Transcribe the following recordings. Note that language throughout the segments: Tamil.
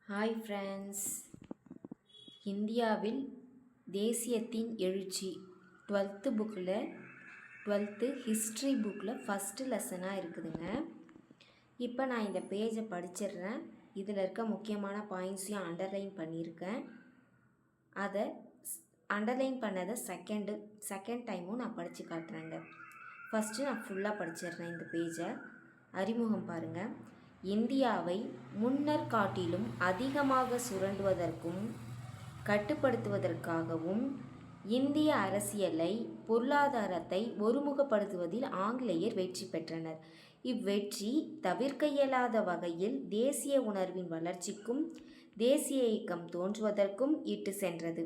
Hi friends. இந்தியாவில் தேசியத்தின் எழுச்சி 12th புக்கில் 12th ஹிஸ்ட்ரி புக்கில் ஃபஸ்ட்டு லெசனாக இருக்குதுங்க. இப்போ நான் இந்த பேஜை படிச்சிடுறேன். இதில் இருக்க முக்கியமான பாயிண்ட்ஸையும் அண்டர்லைன் பண்ணியிருக்கேன். அதை அண்டர்லைன் பண்ணதை செகண்ட் டைமும் நான் படித்து காட்டுறேங்க. ஃபஸ்ட்டு நான் ஃபுல்லாக படிச்சிடுறேன் இந்த பேஜை. அறிமுகம் பாருங்கள். இந்தியாவை முன்னர் காட்டிலும் அதிகமாக சுரண்டுவதற்கும் கட்டுப்படுத்துவதற்காகவும் இந்திய அரசியலை பொருளாதாரத்தை ஒருமுகப்படுத்துவதில் ஆங்கிலேயர் வெற்றி பெற்றனர். இவ்வெற்றி தவிர்க்க இயலாத வகையில் தேசிய உணர்வின் வளர்ச்சிக்கும் தேசிய இயக்கம் தோன்றுவதற்கும் இட்டு சென்றது.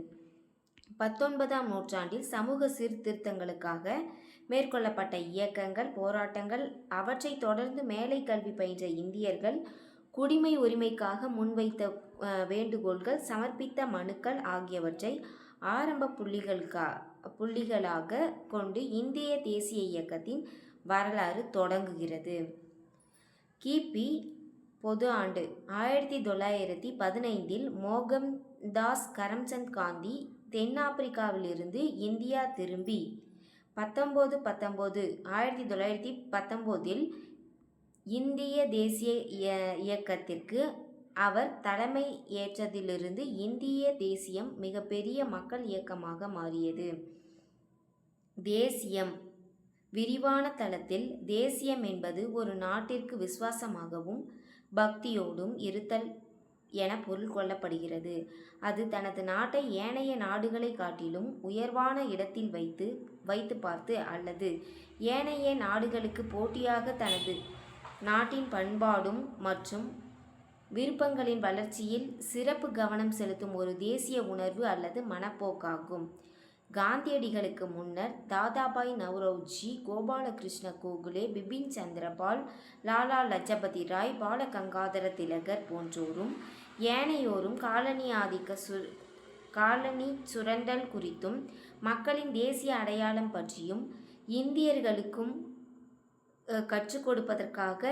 19ஆம் நூற்றாண்டில் சமூக சீர்திருத்தங்களுக்காக மேற்கொள்ளப்பட்ட இயக்கங்கள், போராட்டங்கள், அவற்றை தொடர்ந்து மேலை கல்வி பயின்ற இந்தியர்கள் குடிமை உரிமைக்காக முன்வைத்த வேண்டுகோள்கள், சமர்ப்பித்த மனுக்கள் ஆகியவற்றை ஆரம்ப புள்ளிகளாக கொண்டு இந்திய தேசிய இயக்கத்தின் வரலாறு தொடங்குகிறது. கிபி பொது ஆண்டு 1915 மோகன்தாஸ் கரம்சந்த் காந்தி தென்னாப்பிரிக்காவிலிருந்து இந்தியா திரும்பி 1919 இந்திய தேசிய இயக்கத்திற்கு அவர் தலைமை ஏற்றதிலிருந்து இந்திய தேசியம் மிகப்பெரிய மக்கள் இயக்கமாக மாறியது. தேசியம் விரிவான தளத்தில் தேசியம் என்பது ஒரு நாட்டிற்கு விசுவாசமாகவும் பக்தியோடும் இருத்தல் என பொருள் கொள்ளப்படுகிறது. அது தனது நாட்டை ஏனைய நாடுகளை காட்டிலும் உயர்வான இடத்தில் வைத்து பார்த்து அல்லது ஏனைய நாடுகளுக்கு போட்டியாக தனது நாட்டின் பண்பாடும் மற்றும் விருப்பங்களின் வளர்ச்சியில் சிறப்பு கவனம் செலுத்தும் ஒரு தேசிய உணர்வு அல்லது மனப்போக்காகும். காந்தியடிகளுக்கு முன்னர் தாதாபாய் நவ்ரோஜி, கோபாலகிருஷ்ண கோகலே, பிபின் சந்திரபால், லாலா லஜபதி ராய், பால கங்காதர திலகர் போன்றோரும் ஏனையோரும் காலனி சுரண்டல் குறித்தும் மக்களின் தேசிய அடையாளம் பற்றியும் இந்தியர்களுக்கும் கற்றுக் கொடுப்பதற்காக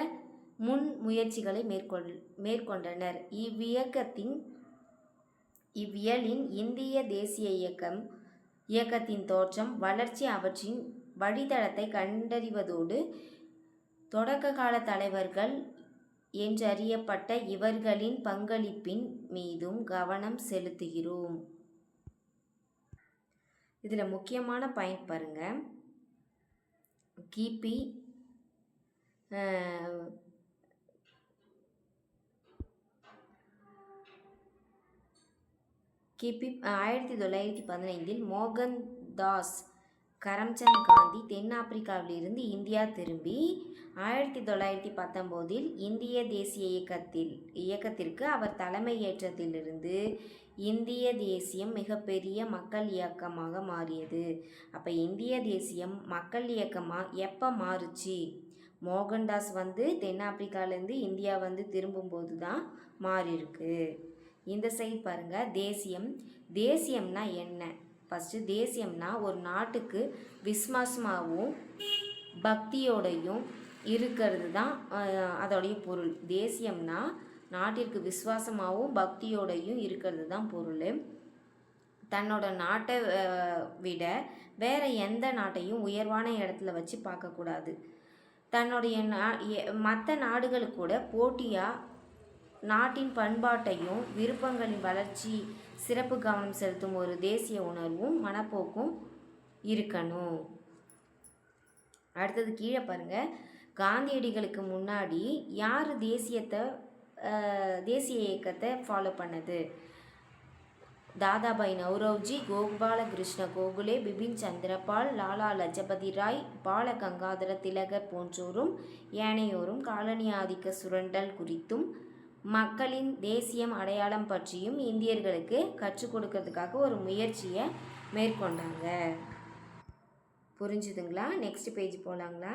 முன் முயற்சிகளை மேற்கொண்டனர். இவ்வியலின் இந்திய தேசிய இயக்கத்தின் தோற்றம், வளர்ச்சி, அவற்றின் வழித்தடத்தை கண்டறிவதோடு தொடக்க கால தலைவர்கள் என்றறியப்பட்ட இவர்களின் பங்களிப்பின் மீதும் கவனம் செலுத்துகிறோம். இதில் முக்கியமான பாயிண்ட் பாருங்க. கிபி 1915 மோகன்தாஸ் கரம்சந்த் காந்தி தென்னாப்பிரிக்காவிலிருந்து இந்தியா திரும்பி 1919 இந்திய தேசிய இயக்கத்திற்கு அவர் தலைமை ஏற்றதிலிருந்து இந்திய தேசியம் மிகப்பெரிய மக்கள் இயக்கமாக மாறியது. அப்போ இந்திய தேசியம் மக்கள் இயக்கமாக எப்போ மாறுச்சு? மோகன்தாஸ் தென்னாப்பிரிக்காவிலேருந்து இந்தியா திரும்பும்போது தான் மாறியிருக்கு. இந்த சைடு பாருங்கள். தேசியம்னா என்ன? ஃபஸ்ட்டு தேசியம்னா ஒரு நாட்டுக்கு விசுவாசமாகவும் பக்தியோடையும் இருக்கிறது தான் அதோடைய பொருள். தேசியம்னா நாட்டிற்கு விசுவாசமாகவும் பக்தியோடையும் இருக்கிறது தான் பொருள். தன்னோட நாட்டை விட வேறு எந்த நாட்டையும் உயர்வான இடத்துல வச்சு பார்க்கக்கூடாது. தன்னுடைய மற்ற நாடுகளுக்கு கூட போட்டியாக நாட்டின் பண்பாட்டையும் விருப்பங்களின் வளர்ச்சி சிறப்பு கவனம் செலுத்தும் ஒரு தேசிய உணர்வும் மனப்போக்கும் இருக்கணும். அடுத்தது கீழே பாருங்கள். காந்தியடிகளுக்கு முன்னாடி யார் தேசிய இயக்கத்தை ஃபாலோ பண்ணது? தாதாபாய் நவ்ரோஜி, கோபாலகிருஷ்ண கோகலே, பிபின் சந்திரபால், லாலா லஜபதி ராய், பால கங்காதர திலகர் போன்றோரும் ஏனையோரும் காலனி ஆதிக்க சுரண்டல் குறித்தும் மக்களின் தேசியம் அடையாளம் பற்றியும் இந்தியர்களுக்கு கற்றுக் கொடுக்கறதுக்காக ஒரு முயற்சியை மேற்கொண்டாங்க. புரிஞ்சுதுங்களா? Next page போகலாங்களா?